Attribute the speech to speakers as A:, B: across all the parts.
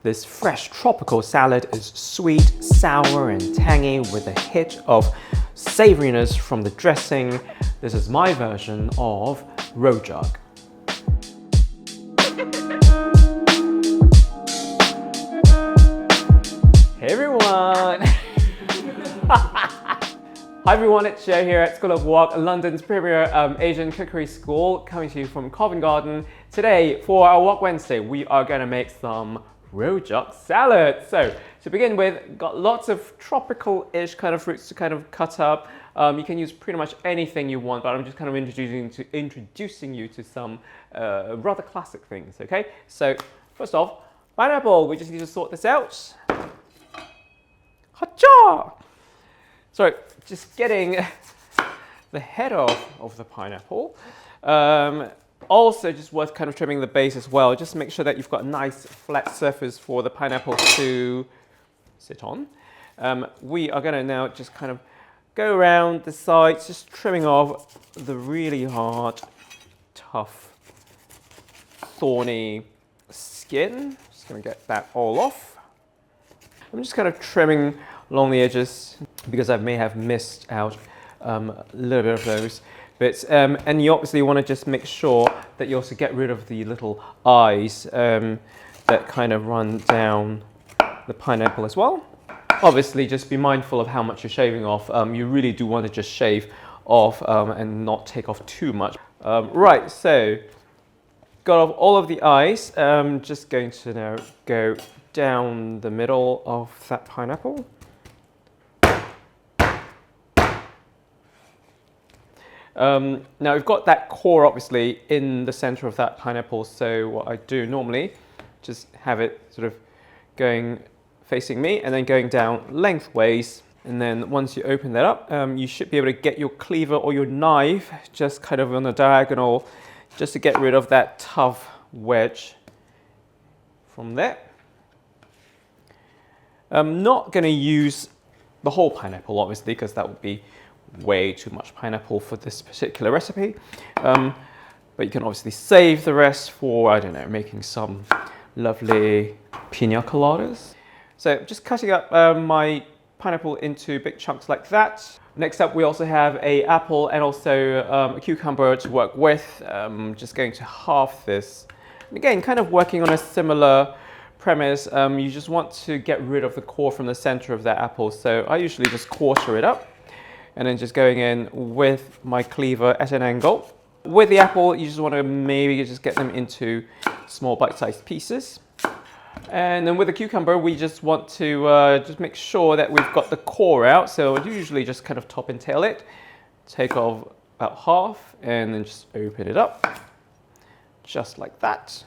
A: This fresh tropical salad is sweet, sour and tangy with a hit of savouriness from the dressing. This is my version of rojak. Hey everyone! Hi everyone, it's Joe here at School of Wok, London's premier Asian cookery school, coming to you from Covent Garden. Today, for our Wok Wednesday, we are going to make some rojak salad. So, to begin with, got lots of tropical-ish kind of fruits to kind of cut up. You can use pretty much anything you want, but I'm just kind of introducing you to some rather classic things, okay? So, first off, pineapple. We just need to sort this out. Hacha! So, just getting the head off of the pineapple. Also, just worth kind of trimming the base as well. Just make sure that you've got a nice flat surface for the pineapple to sit on. We are going to now just kind of go around the sides, just trimming off the really hard, tough, thorny skin. Just going to get that all off. I'm just kind of trimming along the edges because I may have missed out a little bit of those bits. And you obviously want to just make sure that you also get rid of the little eyes that kind of run down the pineapple as well. Obviously, just be mindful of how much you're shaving off. You really do want to just shave off and not take off too much. Right, so got off all of the eyes. Just going to now go down the middle of that pineapple. Now we've got that core obviously in the center of that pineapple, so what I do normally, just have it sort of going facing me and then going down lengthways, and then once you open that up, you should be able to get your cleaver or your knife just kind of on a diagonal, just to get rid of that tough wedge from there. I'm not going to use the whole pineapple obviously, because that would be way too much pineapple for this particular recipe, but you can obviously save the rest for, I don't know, making some lovely pina coladas. So just cutting up my pineapple into big chunks like that. Next up, we also have an apple and also a cucumber to work with. Just going to half this. And again, kind of working on a similar premise. You just want to get rid of the core from the center of that apple, so I usually just quarter it up. And then just going in with my cleaver at an angle. With the apple, you just want to maybe just get them into small bite-sized pieces. And then with the cucumber, we just want to just make sure that we've got the core out. So I usually just kind of top and tail it, take off about half, and then just open it up, just like that.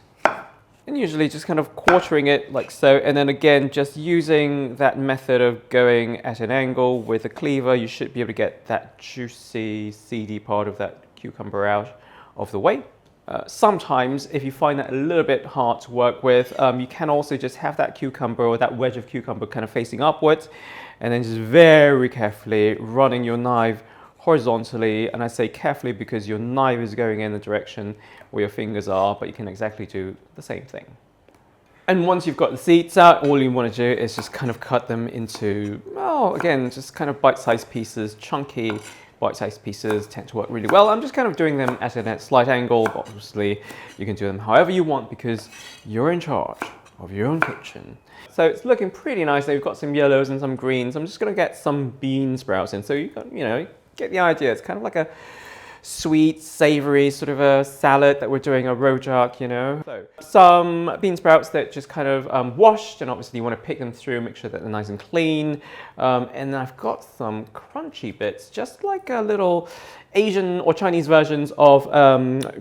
A: And usually just kind of quartering it like so, and then again just using that method of going at an angle with a cleaver, you should be able to get that juicy, seedy part of that cucumber out of the way. Sometimes if you find that a little bit hard to work with, you can also just have that cucumber or that wedge of cucumber kind of facing upwards, and then just very carefully running your knife horizontally, and I say carefully because your knife is going in the direction where your fingers are, but you can exactly do the same thing. And once you've got the seeds out, all you want to do is just kind of cut them into, well, again, just kind of bite-sized pieces. Chunky bite-sized pieces tend to work really well. I'm just kind of doing them at a slight angle, but obviously you can do them however you want because you're in charge of your own kitchen. So it's looking pretty nice. We've got some yellows and some greens. I'm just going to get some bean sprouts in. So you know, get the idea. It's kind of like a sweet, savory sort of a salad that we're doing, a rojak, you know. So some bean sprouts that just kind of washed, and obviously you want to pick them through, make sure that they're nice and clean. And I've got some crunchy bits, just like a little Asian or Chinese versions of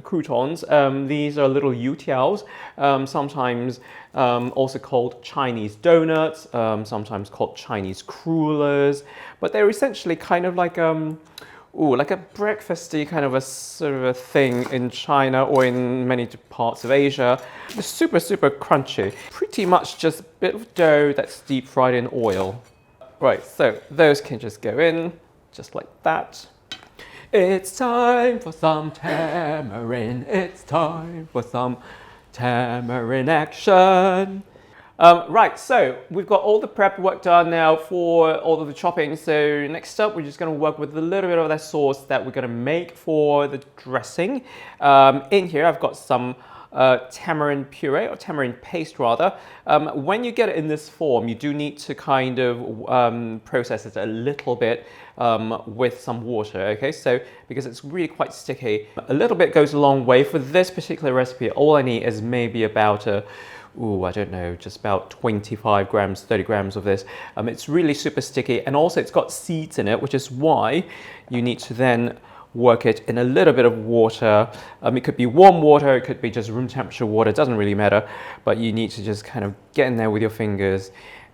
A: croutons. These are little youtiaos, sometimes also called Chinese donuts, sometimes called Chinese crullers, but they're essentially kind of like like a breakfasty kind of a sort of a thing in China or in many parts of Asia. They're super, super crunchy. Pretty much just a bit of dough that's deep fried in oil. Right, so those can just go in, just like that. It's time for some tamarind. It's time for some tamarind action. Right, so we've got all the prep work done now for all of the chopping. So next up, we're just going to work with a little bit of that sauce that we're going to make for the dressing. In here, I've got some tamarind puree, or tamarind paste rather. When you get it in this form, you do need to kind of process it a little bit with some water, okay? So, because it's really quite sticky, a little bit goes a long way. For this particular recipe, all I need is maybe about I don't know, just about 25 grams, 30 grams of this. It's really super sticky, and also it's got seeds in it, which is why you need to then work it in a little bit of water. It could be warm water, it could be just room temperature water, it doesn't really matter, but you need to just kind of get in there with your fingers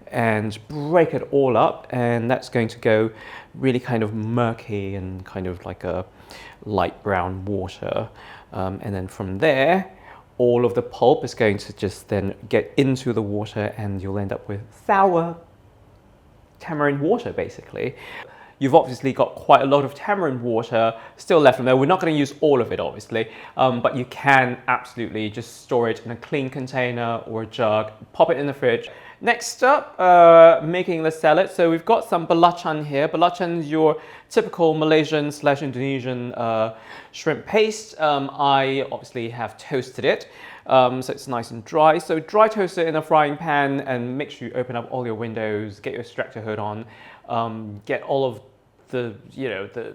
A: and break it all up, and that's going to go really kind of murky and kind of like a light brown water. And then from there, all of the pulp is going to just then get into the water, and you'll end up with sour tamarind water, basically. You've obviously got quite a lot of tamarind water still left in there. We're not going to use all of it, obviously, but you can absolutely just store it in a clean container or a jug, pop it in the fridge. Next up, making the salad. So we've got some belacan here. Belacan is your typical Malaysian/Indonesian shrimp paste. I obviously have toasted it, so it's nice and dry. So dry toast it in a frying pan, and make sure you open up all your windows, get your extractor hood on, get all of the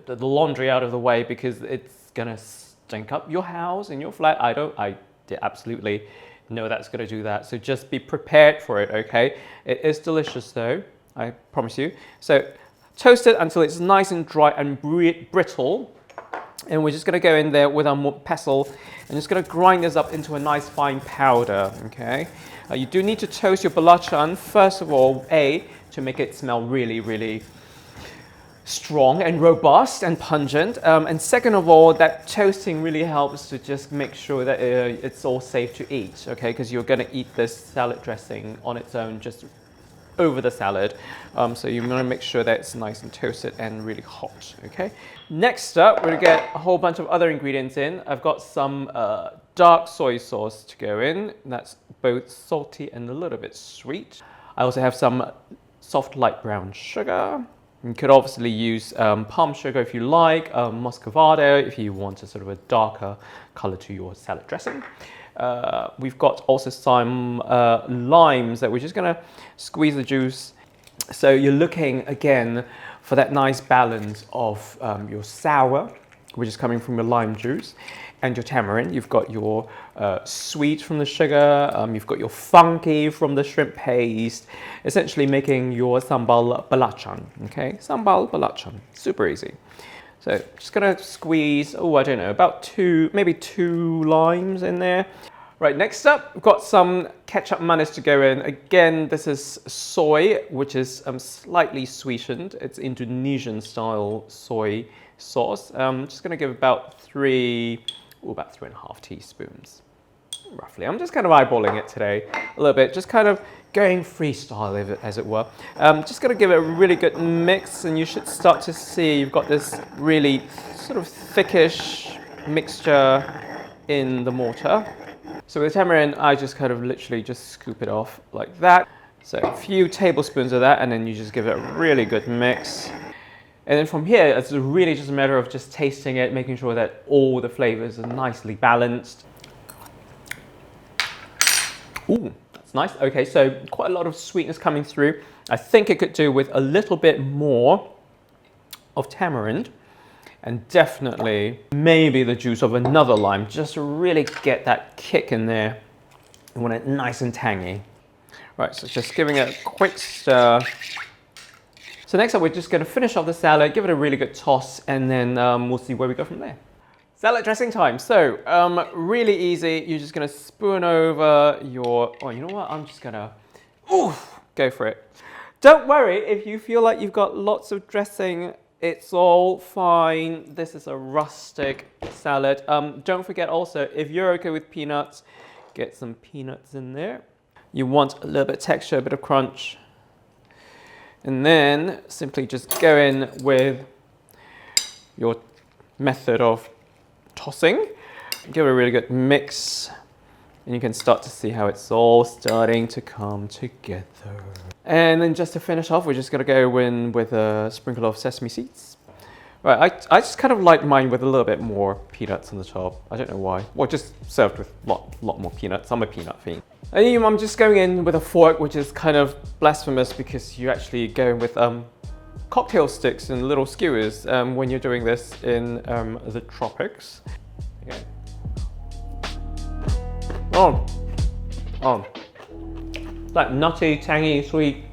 A: the laundry out of the way, because it's gonna stink up your house and your flat. I absolutely know that's going to do that, so just be prepared for it, okay? It is delicious though, I promise you. So toast it until it's nice and dry and brittle, and we're just going to go in there with our pestle and just going to grind this up into a nice fine powder, okay? You do need to toast your belacan first of all, to make it smell really, really strong and robust and pungent, and second of all, that toasting really helps to just make sure that it's all safe to eat, okay? Because you're going to eat this salad dressing on its own, just over the salad, so you want to make sure that it's nice and toasted and really hot, okay? Next up, we're going to get a whole bunch of other ingredients in. I've got some dark soy sauce to go in. That's both salty and a little bit sweet. I also have some soft light brown sugar. You could obviously use palm sugar if you like, muscovado if you want a sort of a darker color to your salad dressing. We've got also some limes that we're just gonna squeeze the juice. So you're looking again for that nice balance of your sour, which is coming from your lime juice, and your tamarind. You've got your sweet from the sugar, you've got your funky from the shrimp paste, essentially making your sambal belacan, okay? Sambal belacan, super easy. So just gonna squeeze, I don't know, about maybe two limes in there. Right, next up, we've got some ketchup mayonnaise to go in. Again, this is soy, which is slightly sweetened. It's Indonesian style soy sauce. Just gonna give about 3.5 teaspoons, roughly. I'm just kind of eyeballing it today a little bit, just kind of going freestyle, as it were. Just gonna give it a really good mix, and you should start to see you've got this really sort of thickish mixture in the mortar. So with the tamarind, I just kind of literally just scoop it off like that. So a few tablespoons of that, and then you just give it a really good mix. And then from here, it's really just a matter of just tasting it, making sure that all the flavors are nicely balanced. Ooh, that's nice. Okay, so quite a lot of sweetness coming through. I think it could do with a little bit more of tamarind, and definitely maybe the juice of another lime, just to really get that kick in there. You want it nice and tangy. Right, so just giving it a quick stir. So next up, we're just going to finish off the salad, give it a really good toss, and then we'll see where we go from there. Salad dressing time. So really easy. You're just going to spoon over your, you know what? I'm just going to, go for it. Don't worry if you feel like you've got lots of dressing. It's all fine. This is a rustic salad. Don't forget also, if you're okay with peanuts, get some peanuts in there. You want a little bit of texture, a bit of crunch. And then simply just go in with your method of tossing. Give it a really good mix And you can start to see how it's all starting to come together. And then just to finish off, we're just gonna go in with a sprinkle of sesame seeds. Right, I just kind of like mine with a little bit more peanuts on the top. I don't know why. Well, just served with a lot more peanuts. I'm a peanut fiend. And I'm just going in with a fork, which is kind of blasphemous because you actually go in with cocktail sticks and little skewers when you're doing this in the tropics. Okay. Oh, that nutty, tangy, sweet,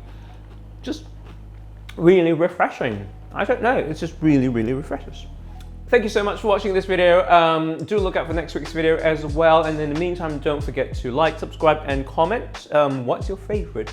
A: just really refreshing. I don't know, it's just really, really refreshing. Thank you so much for watching this video. Do look out for next week's video as well. And in the meantime, don't forget to like, subscribe, and comment. What's your favorite